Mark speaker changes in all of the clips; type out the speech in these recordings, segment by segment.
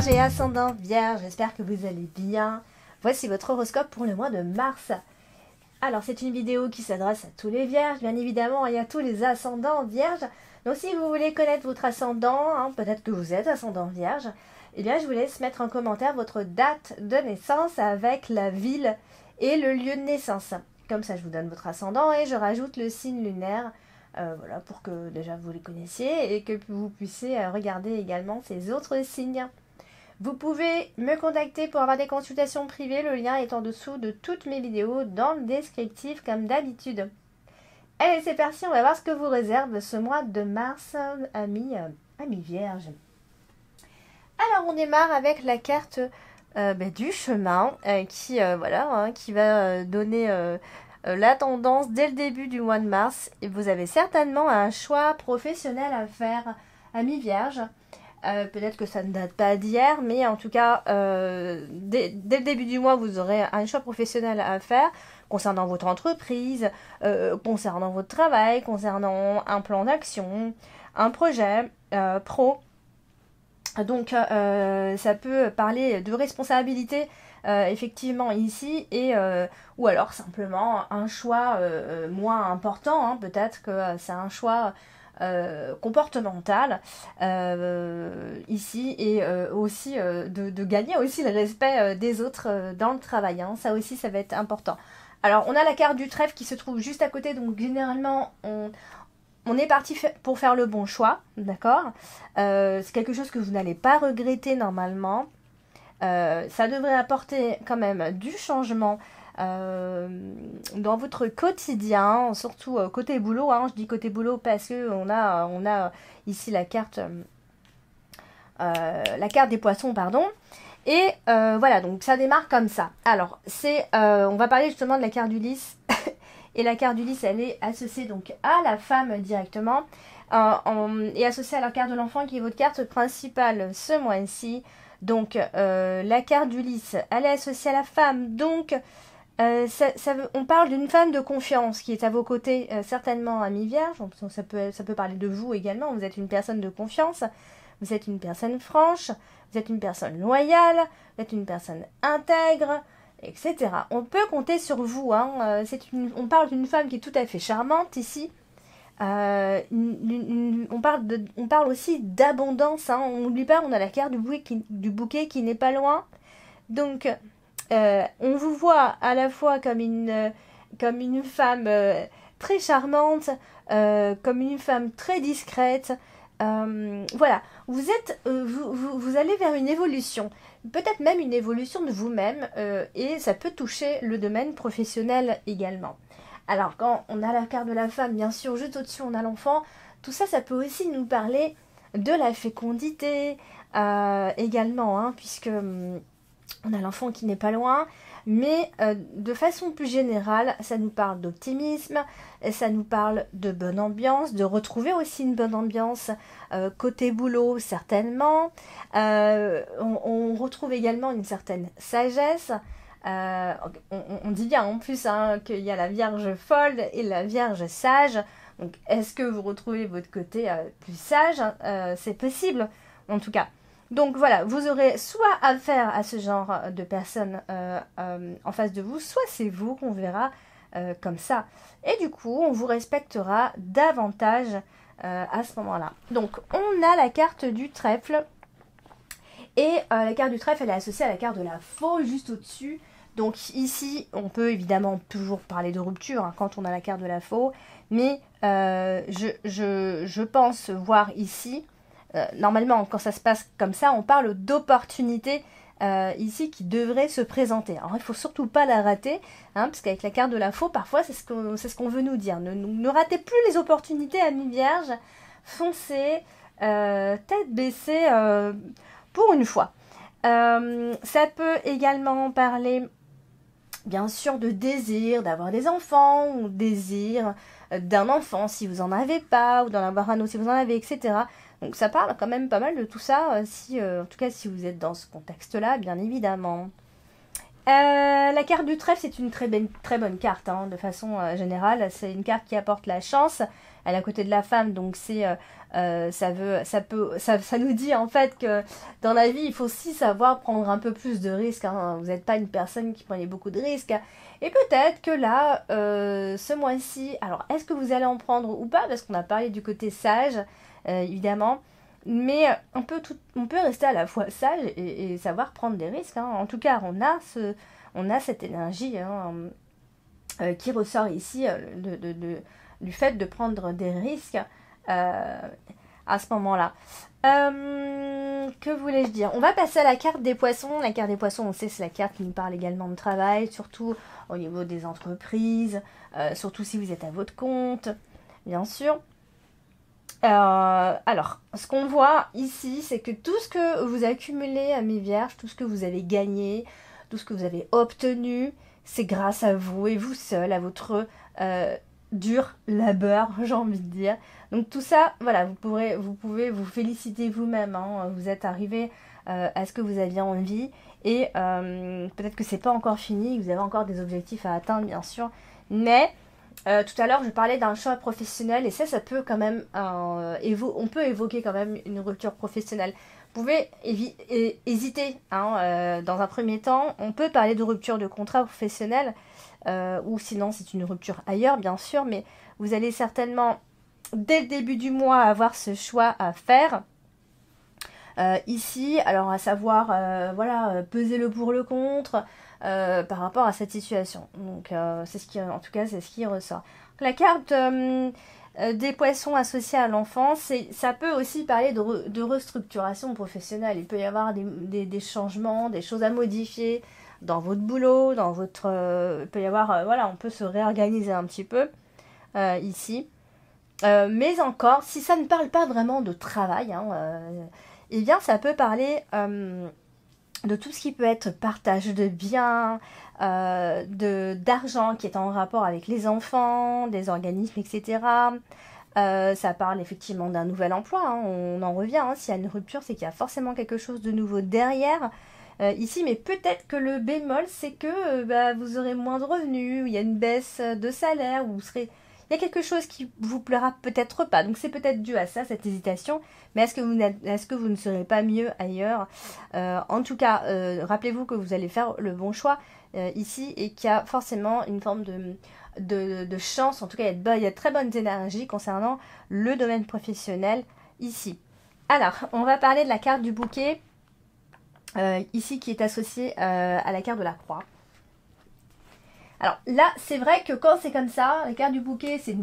Speaker 1: Vierge et ascendant Vierge, j'espère que vous allez bien. Voici votre horoscope pour le mois de mars. Alors c'est une vidéo qui s'adresse à tous les Vierges, bien évidemment, et à tous les ascendants Vierges. Donc si vous voulez connaître votre ascendant, peut-être que vous êtes ascendant Vierge, eh bien je vous laisse mettre en commentaire votre date de naissance avec la ville et le lieu de naissance. Comme ça je vous donne votre ascendant et je rajoute le signe lunaire. Voilà, pour que déjà vous les connaissiez et que vous puissiez regarder également ces autres signes. Vous pouvez me contacter pour avoir des consultations privées, le lien est en dessous de toutes mes vidéos dans le descriptif comme d'habitude. Allez, c'est parti, on va voir ce que vous réserve ce mois de mars, amis Vierge. Alors on démarre avec la carte du chemin qui va donner la tendance dès le début du mois de mars. Et vous avez certainement un choix professionnel à faire, amis Vierge. Peut-être que ça ne date pas d'hier, mais en tout cas, dès le début du mois, vous aurez un choix professionnel à faire concernant votre entreprise, concernant votre travail, concernant un plan d'action, un projet pro. Donc, ça peut parler de responsabilité, effectivement, ici, et ou alors simplement un choix moins important, peut-être que c'est un choix comportemental ici, et aussi de gagner aussi le respect des autres dans le travail, ça aussi ça va être important. Alors on a la carte du trèfle qui se trouve juste à côté, donc généralement on est parti pour faire le bon choix, d'accord. C'est quelque chose que vous n'allez pas regretter normalement. Ça devrait apporter quand même du changement dans votre quotidien, surtout côté boulot. Je dis côté boulot parce que on a ici la carte des poissons, pardon. Et voilà, donc ça démarre comme ça. Alors, on va parler justement de la carte d'Ulysse. Et la carte d'Ulysse, elle est associée donc à la femme directement. Et associée à la carte de l'enfant qui est votre carte principale ce mois-ci. Donc, la carte d'Ulysse, elle est associée à la femme. Donc, on parle d'une femme de confiance qui est à vos côtés, certainement, amis Vierge. Ça peut parler de vous également. Vous êtes une personne de confiance. Vous êtes une personne franche. Vous êtes une personne loyale. Vous êtes une personne intègre, etc. On peut compter sur vous. On parle d'une femme qui est tout à fait charmante ici. On parle aussi d'abondance. On n'oublie pas, on a la carte du bouquet qui n'est pas loin. Donc, on vous voit à la fois comme une femme très charmante, comme une femme très discrète. Voilà, vous allez vers une évolution, peut-être même une évolution de vous-même, et ça peut toucher le domaine professionnel également. Alors quand on a la carte de la femme, bien sûr, juste au-dessus on a l'enfant, tout ça, ça peut aussi nous parler de la fécondité également, puisque on a l'enfant qui n'est pas loin, mais de façon plus générale, ça nous parle d'optimisme, ça nous parle de bonne ambiance, de retrouver aussi une bonne ambiance côté boulot, certainement. On retrouve également une certaine sagesse. On dit bien en plus qu'il y a la Vierge folle et la Vierge sage. Donc, est-ce que vous retrouvez votre côté plus sage? C'est possible, en tout cas. Donc voilà, vous aurez soit affaire à ce genre de personnes en face de vous, soit c'est vous qu'on verra comme ça. Et du coup, on vous respectera davantage à ce moment-là. Donc, on a la carte du trèfle. Et la carte du trèfle, elle est associée à la carte de la faux juste au-dessus. Donc ici, on peut évidemment toujours parler de rupture quand on a la carte de la faux. Mais je pense voir ici... normalement, quand ça se passe comme ça, on parle d'opportunités ici qui devraient se présenter. Alors, il ne faut surtout pas la rater, parce qu'avec la carte de la faux, parfois, c'est ce qu'on veut nous dire. Ne ratez plus les opportunités, amis Vierge. Foncez, tête baissée pour une fois. Ça peut également parler, bien sûr, de désir, d'avoir des enfants, ou désir d'un enfant si vous n'en avez pas, ou d'en avoir un autre si vous en avez, etc. Donc ça parle quand même pas mal de tout ça, en tout cas si vous êtes dans ce contexte-là, bien évidemment. La carte du trèfle, c'est une très bonne carte, de façon générale. C'est une carte qui apporte la chance, elle est à côté de la femme, donc ça nous dit en fait que dans la vie, il faut aussi savoir prendre un peu plus de risques, hein. Vous n'êtes pas une personne qui prenait beaucoup de risques. Et peut-être que là, ce mois-ci, alors est-ce que vous allez en prendre ou pas? Parce qu'on a parlé du côté sage, évidemment. Mais on peut rester à la fois sage et savoir prendre des risques, hein. En tout cas, on a cette énergie, hein, qui ressort ici, du fait de prendre des risques à ce moment-là. Que voulais-je dire? On va passer à la carte des poissons. La carte des poissons, on sait, c'est la carte qui nous parle également de travail, surtout au niveau des entreprises, surtout si vous êtes à votre compte, bien sûr. Alors, ce qu'on voit ici, c'est que tout ce que vous accumulez à mes vierges, tout ce que vous avez gagné, tout ce que vous avez obtenu, c'est grâce à vous et vous seul, à votre dur labeur, j'ai envie de dire. Donc tout ça, voilà, vous pouvez vous féliciter vous-même, hein. Vous êtes arrivé à ce que vous aviez envie et peut-être que c'est pas encore fini, que vous avez encore des objectifs à atteindre, bien sûr, mais tout à l'heure, je parlais d'un choix professionnel et ça peut quand même, on peut évoquer quand même une rupture professionnelle. Vous pouvez hésiter, hein, dans un premier temps. On peut parler de rupture de contrat professionnel ou sinon c'est une rupture ailleurs, bien sûr, mais vous allez certainement, dès le début du mois, avoir ce choix à faire. Ici, alors à savoir, voilà, peser le pour le contre par rapport à cette situation. Donc, en tout cas, c'est ce qui ressort. La carte des poissons associés à l'enfance, ça peut aussi parler de restructuration professionnelle. Il peut y avoir des changements, des choses à modifier dans votre boulot, il peut y avoir, voilà, on peut se réorganiser un petit peu ici. Mais encore, si ça ne parle pas vraiment de travail, hein, eh bien, ça peut parler de tout ce qui peut être partage de biens, d'argent qui est en rapport avec les enfants, des organismes, etc. Ça parle effectivement d'un nouvel emploi, hein, on en revient, hein, s'il y a une rupture, c'est qu'il y a forcément quelque chose de nouveau derrière. Ici, mais peut-être que le bémol, c'est que vous aurez moins de revenus, il y a une baisse de salaire, ou il y a quelque chose qui vous plaira peut-être pas. Donc c'est peut-être dû à ça, cette hésitation. Mais est-ce que vous ne serez pas mieux ailleurs? En tout cas, rappelez-vous que vous allez faire le bon choix ici et qu'il y a forcément une forme de chance. En tout cas, il y a de très bonnes énergies concernant le domaine professionnel ici. Alors, on va parler de la carte du bouquet, ici qui est associée à la carte de la croix. Alors là, c'est vrai que quand c'est comme ça, la carte du bouquet, c'est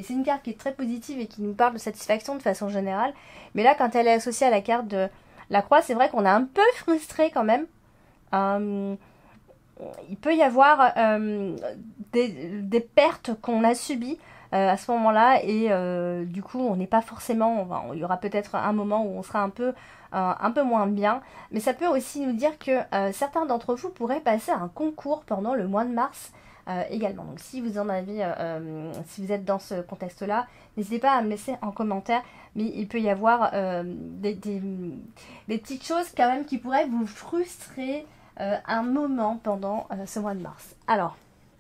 Speaker 1: une carte qui est très positive et qui nous parle de satisfaction de façon générale. Mais là, quand elle est associée à la carte de la croix, c'est vrai qu'on est un peu frustré quand même. Il peut y avoir des pertes qu'on a subies à ce moment-là et du coup, on n'est pas forcément... il y aura peut-être un moment où on sera un peu moins bien. Mais ça peut aussi nous dire que certains d'entre vous pourraient passer un concours pendant le mois de mars. Également. Donc si vous en avez, si vous êtes dans ce contexte-là, n'hésitez pas à me laisser en commentaire, mais il peut y avoir des petites choses quand même qui pourraient vous frustrer un moment pendant ce mois de mars. Alors,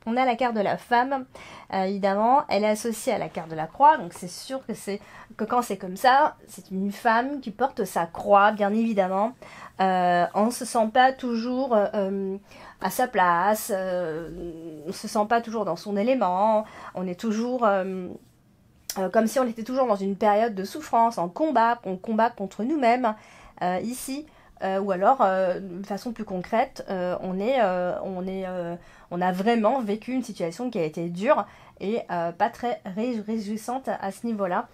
Speaker 1: on a la carte de la femme, évidemment, elle est associée à la carte de la croix, donc c'est sûr que quand c'est comme ça, c'est une femme qui porte sa croix, bien évidemment. On ne se sent pas toujours à sa place, on ne se sent pas toujours dans son élément, on est toujours comme si on était toujours dans une période de souffrance, on combat contre nous-mêmes ici. Ou alors, de façon plus concrète, on a vraiment vécu une situation qui a été dure et pas très réjouissante à ce niveau-là.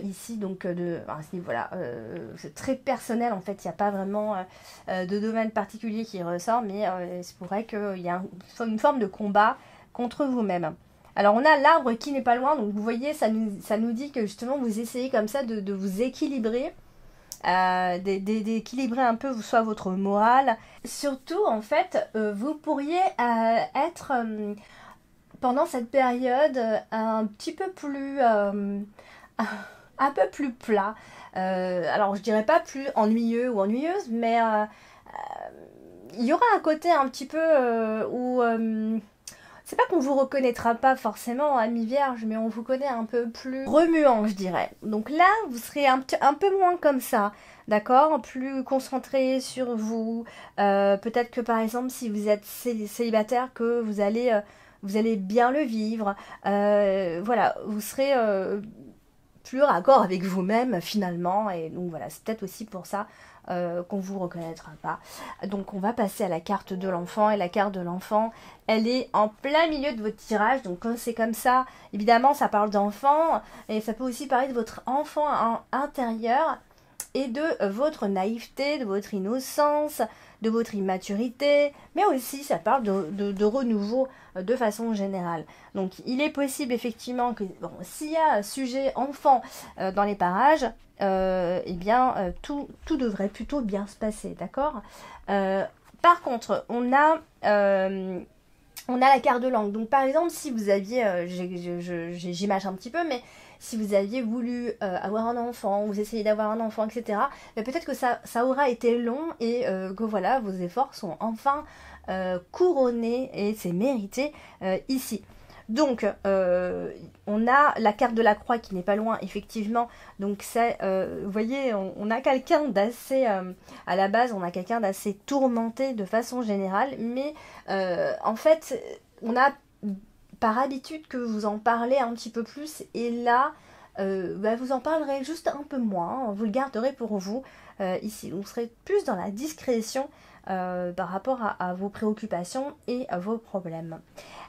Speaker 1: Ici, donc, à ce niveau-là, c'est très personnel en fait, il n'y a pas vraiment de domaine particulier qui ressort, mais c'est pourrait qu'il y ait une forme de combat contre vous-même. Alors on a l'arbre qui n'est pas loin, donc vous voyez, ça nous dit que justement vous essayez comme ça de vous équilibrer. D'équilibrer un peu soit votre morale. Surtout, en fait, vous pourriez être pendant cette période un petit peu plus un peu plus plat. Alors, je dirais pas plus ennuyeux ou ennuyeuse, mais il y aura un côté un petit peu où c'est pas qu'on vous reconnaîtra pas forcément, ami Vierge, mais on vous connaît un peu plus remuant, je dirais. Donc là, vous serez un peu moins comme ça, d'accord? Plus concentré sur vous. Peut-être que par exemple, si vous êtes célibataire, que vous allez bien le vivre. Voilà, vous serez plus raccord avec vous-même finalement. Et donc voilà, c'est peut-être aussi pour ça qu'on vous reconnaîtra pas. Donc on va passer à la carte de l'enfant. Et la carte de l'enfant, elle est en plein milieu de votre tirage. Donc quand c'est comme ça, évidemment, ça parle d'enfant. Et ça peut aussi parler de votre enfant intérieur et de votre naïveté, de votre innocence, de votre immaturité, mais aussi ça parle de renouveau de façon générale. Donc il est possible effectivement que bon, s'il y a un sujet enfant dans les parages, eh bien tout devrait plutôt bien se passer, d'accord. Par contre, on a la carte de langue. Donc par exemple, si vous aviez, j'imagine un petit peu, mais si vous aviez voulu avoir un enfant, vous essayez d'avoir un enfant, etc., peut-être que ça aura été long et que voilà, vos efforts sont enfin couronnés et c'est mérité ici. Donc, on a la carte de la croix qui n'est pas loin, effectivement. Donc, c'est, vous voyez, on a quelqu'un d'assez, à la base, on a quelqu'un d'assez tourmenté de façon générale. Mais, en fait, on a par habitude que vous en parlez un petit peu plus. Et là, vous en parlerez juste un peu moins. Vous le garderez pour vous ici. Donc, vous serez plus dans la discrétion par rapport à vos préoccupations et à vos problèmes.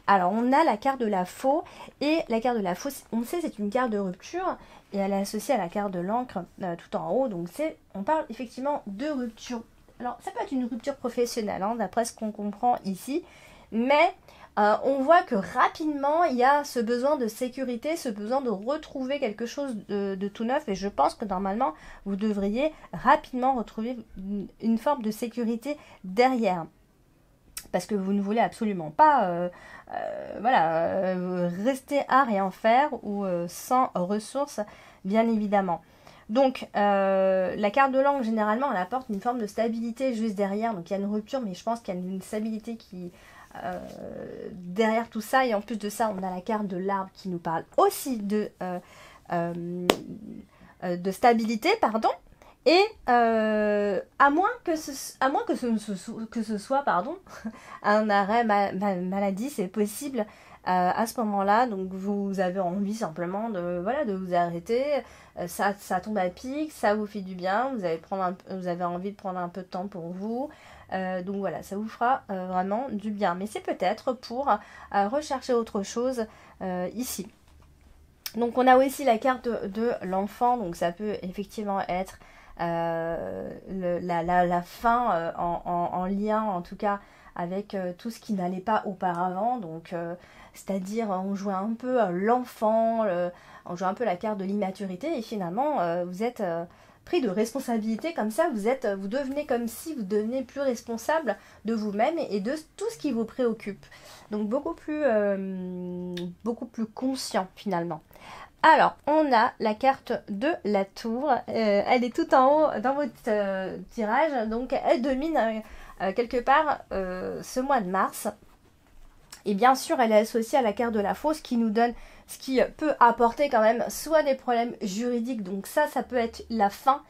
Speaker 1: Alors, on a la carte de la faux, et la carte de la faux, on sait, c'est une carte de rupture, et elle est associée à la carte de l'encre tout en haut, donc on parle effectivement de rupture. Alors, ça peut être une rupture professionnelle, hein, d'après ce qu'on comprend ici, mais on voit que rapidement, il y a ce besoin de sécurité, ce besoin de retrouver quelque chose de tout neuf, et je pense que normalement, vous devriez rapidement retrouver une forme de sécurité derrière. Parce que vous ne voulez absolument pas rester à rien faire ou sans ressources, bien évidemment. Donc, la carte de langue, généralement, elle apporte une forme de stabilité juste derrière. Donc, il y a une rupture, mais je pense qu'il y a une stabilité qui derrière tout ça. Et en plus de ça, on a la carte de l'arbre qui nous parle aussi de stabilité, pardon. Et à moins que ce soit pardon, un arrêt maladie, c'est possible à ce moment-là. Donc vous avez envie simplement de vous arrêter. Ça tombe à pic, ça vous fait du bien. Vous avez envie de prendre un peu de temps pour vous. Donc voilà, ça vous fera vraiment du bien. Mais c'est peut-être pour rechercher autre chose ici. Donc on a aussi la carte de l'enfant. Donc ça peut effectivement être la fin en lien en tout cas avec tout ce qui n'allait pas auparavant, donc c'est-à-dire on jouait un peu l'enfant, on jouait un peu la carte de l'immaturité et finalement vous êtes pris de responsabilité comme ça, vous devenez comme si vous deveniez plus responsable de vous-même et de tout ce qui vous préoccupe, donc beaucoup plus conscient finalement. Alors, on a la carte de la tour. Elle est tout en haut dans votre tirage. Donc, elle domine quelque part ce mois de mars. Et bien sûr, elle est associée à la carte de la fausse qui nous donne ce qui peut apporter quand même soit des problèmes juridiques. Donc ça peut être la fin.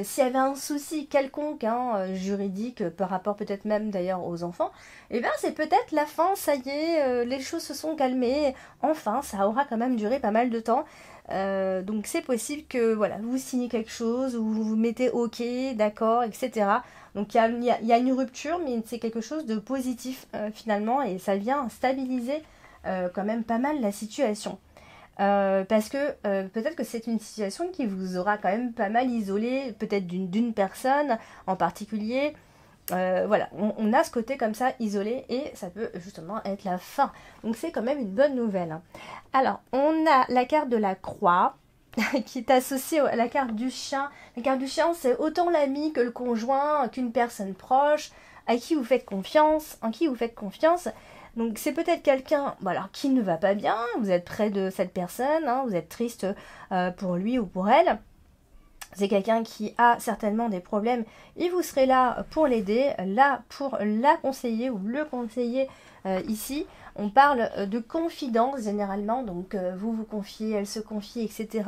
Speaker 1: S'il y avait un souci quelconque juridique par rapport peut-être même d'ailleurs aux enfants, eh bien c'est peut-être la fin, ça y est, les choses se sont calmées, enfin ça aura quand même duré pas mal de temps, donc c'est possible que voilà, vous signez quelque chose, ou vous vous mettez ok, d'accord, etc. Donc il y a une rupture, mais c'est quelque chose de positif finalement, et ça vient stabiliser quand même pas mal la situation. Parce que peut-être que c'est une situation qui vous aura quand même pas mal isolé, peut-être d'une personne en particulier. Voilà, on a ce côté comme ça isolé et ça peut justement être la fin. Donc c'est quand même une bonne nouvelle. Alors, on a la carte de la croix qui est associée à la carte du chien. La carte du chien, c'est autant l'ami que le conjoint, qu'une personne proche, à qui vous faites confiance, en qui vous faites confiance. Donc c'est peut-être quelqu'un qui ne va pas bien, vous êtes près de cette personne, vous êtes triste pour lui ou pour elle. c'est quelqu'un qui a certainement des problèmes et vous serez là pour l'aider, là pour la conseiller ou le conseiller ici. On parle de confidence généralement, donc vous vous confiez, elle se confie, etc.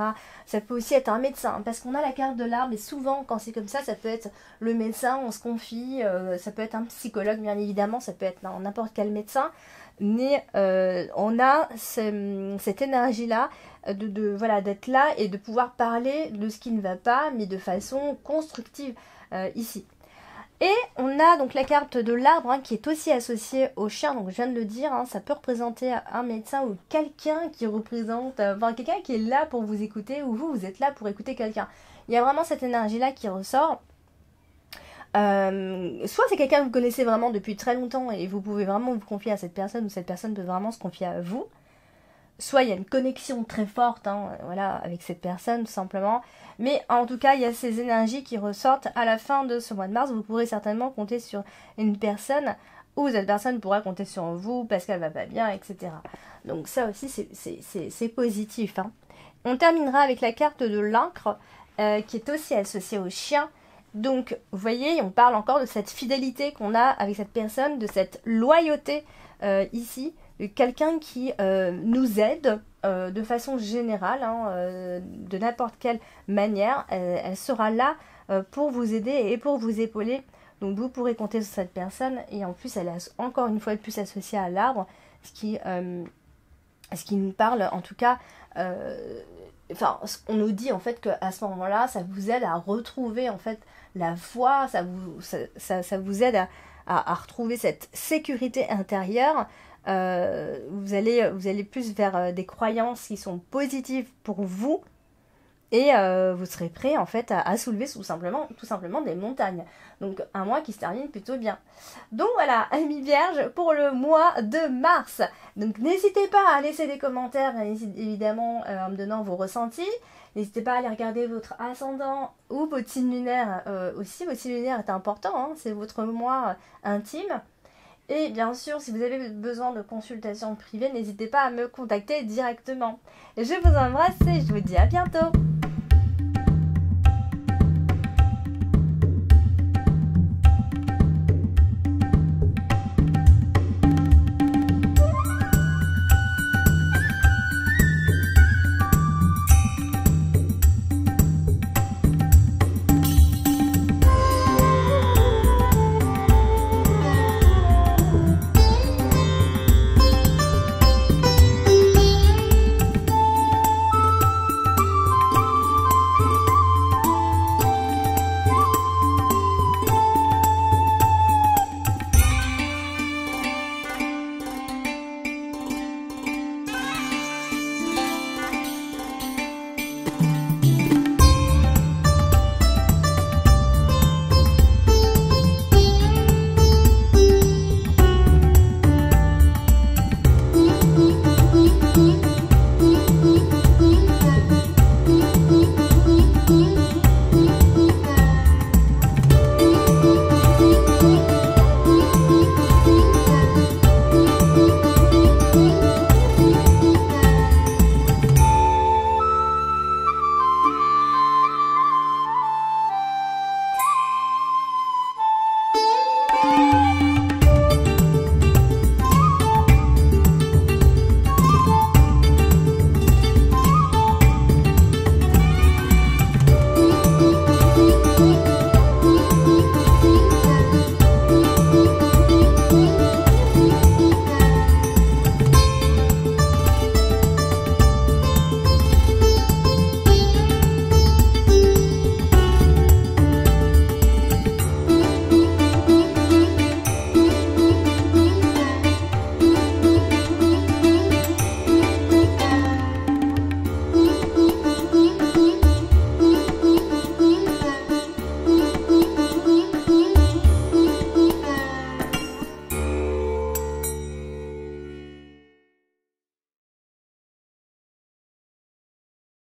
Speaker 1: Ça peut aussi être un médecin, parce qu'on a la carte de l'arbre, et souvent quand c'est comme ça peut être le médecin, on se confie, ça peut être un psychologue bien évidemment, ça peut être n'importe quel médecin, mais on a cette énergie-là voilà, d'être là et de pouvoir parler de ce qui ne va pas, mais de façon constructive ici. Et on a donc la carte de l'arbre hein, qui est aussi associée au chien, donc je viens de le dire, hein, ça peut représenter un médecin ou quelqu'un qui représente, quelqu'un qui est là pour vous écouter, ou vous êtes là pour écouter quelqu'un. Il y a vraiment cette énergie-là qui ressort. Soit c'est quelqu'un que vous connaissez vraiment depuis très longtemps et vous pouvez vraiment vous confier à cette personne, ou cette personne peut vraiment se confier à vous. Soit il y a une connexion très forte voilà, avec cette personne tout simplement. Mais en tout cas, il y a ces énergies qui ressortent à la fin de ce mois de mars. Vous pourrez certainement compter sur une personne ou cette personne pourra compter sur vous parce qu'elle va pas bien, etc. Donc ça aussi, c'est positif. Hein. On terminera avec la carte de l'encre qui est aussi associée au chien. Donc, vous voyez, on parle encore de cette fidélité qu'on a avec cette personne, de cette loyauté ici. Quelqu'un qui nous aide de façon générale, hein, de n'importe quelle manière, elle sera là pour vous aider et pour vous épauler. Donc vous pourrez compter sur cette personne et en plus elle est encore une fois de plus associée à l'arbre, ce qui nous parle en tout cas, on nous dit en fait qu'à ce moment-là, ça vous aide à retrouver en fait la foi, ça vous aide à retrouver cette sécurité intérieure. Vous allez plus vers des croyances qui sont positives pour vous et vous serez prêt en fait à soulever tout simplement des montagnes. Donc un mois qui se termine plutôt bien. Donc voilà, amis vierges, pour le mois de mars. Donc n'hésitez pas à laisser des commentaires, évidemment en me donnant vos ressentis. N'hésitez pas à aller regarder votre ascendant ou votre signe lunaire aussi. Votre signe lunaire est important, hein, c'est votre mois intime. Et bien sûr, si vous avez besoin de consultation privée, n'hésitez pas à me contacter directement. Je vous embrasse et je vous dis à bientôt.